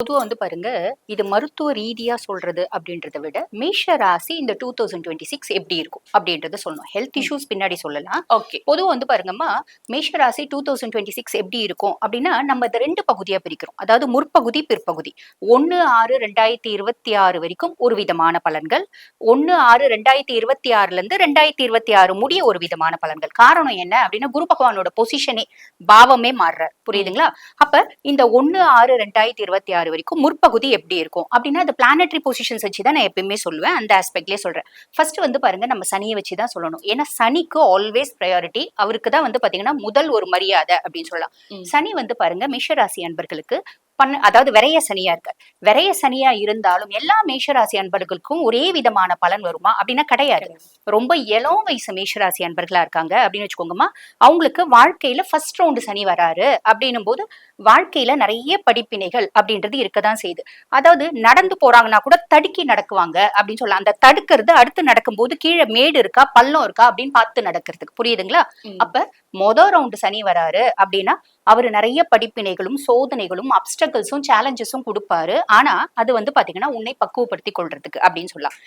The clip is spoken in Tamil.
பொதுவா பாருங்க, இது மருத்துவ ரீதியா சொல்றது அப்படின்றத விட, மேஷ ராசி இந்த 2026 எப்படி இருக்கும்? அப்படின்றத சொல்லணும். ஹெல்த் ம். இஷ்யூஸ் பின்னாடி சொல்லலாம். ஓகே. பொதுவா பாருங்கம்மா, மேஷ ராசி 2026 எப்படி இருக்கும்? அப்படின்னா, நம்ம இத 2 பகுதியா பிரிக்கிறோம். அதாவது முற்பகுதி, பிற்பகுதி. 1/6/2026 வரைக்கும் ஒரு விதமான பலன்கள். 1/6/2026லேருந்து 2026 முடிய ஒரு விதமான பலன்கள். காரணம் என்ன அப்படின்னா, குரு பகவானோட பொசிஷனே, பாவமே மாறுறார். ம். புரியுதுங்களா? அப்ப இந்த 1/6/2026 வரைக்கும் முற்பகுதி எப்படி இருக்கும் அப்படின்னா அது பிளானட்டரி பொசிஷன்ஸ் வச்சு தான் நான் எப்பயுமே சொல்லுவேன். அந்த ஆஸ்பெக்ட்லயே சொல்றேன். ஃபர்ஸ்ட் பாருங்க, நம்ம சனியை வச்சு தான் சொல்லணும். ஏன்னா சனிக்கு ஆல்வேஸ் ப்ரையாரிட்டி. அவருக்கு தான் பாத்தீங்கன்னா முதல் ஒரு மரியாதை அப்படின்னு சொல்லலாம். ம். சனி பாருங்க, மேஷராசி அன்பர்களுக்கு அதாவது விரைய சனியா இருக்கார். விரைய சனியா இருந்தாலும் எல்லா மேஷராசி அன்பர்களுக்கும் ஒரே விதமான பலன் வருமா அப்படின்னா கிடையாது. ரொம்ப இளம் வயசு மேஷராசி அன்பர்களா இருக்காங்க அப்படின்னு வச்சுக்கோங்கம்மா. அவங்களுக்கு வாழ்க்கையில ஃபர்ஸ்ட் ரவுண்டு சனி வராரு அப்படின்னும் போது வாழ்க்கையில நிறைய படிப்பினைகள் அப்படின்றது இருக்கதான் செய்யுது. அதாவது நடந்து போறாங்கன்னா கூட தடுக்கி நடக்குவாங்க அப்படின்னு சொல்லலாம். அந்த தடுக்கிறது அடுத்து நடக்கும்போது கீழே மேடு இருக்கா பள்ளம் இருக்கா அப்படின்னு பார்த்து நடக்கிறதுக்கு. புரியுதுங்களா? ம். அப்ப மொதல் ரவுண்டு சனி வராரு அப்படின்னா அவரு நிறைய படிப்பினைகளும் சோதனைகளும் அப்டக்கல்ஸும் சேலஞ்சஸும் கொடுப்பாரு. ஆனா அது பாத்தீங்கன்னா உன்னை பக்குவப்படுத்தி கொள்றதுக்கு அப்படின்னு சொல்லலாம்.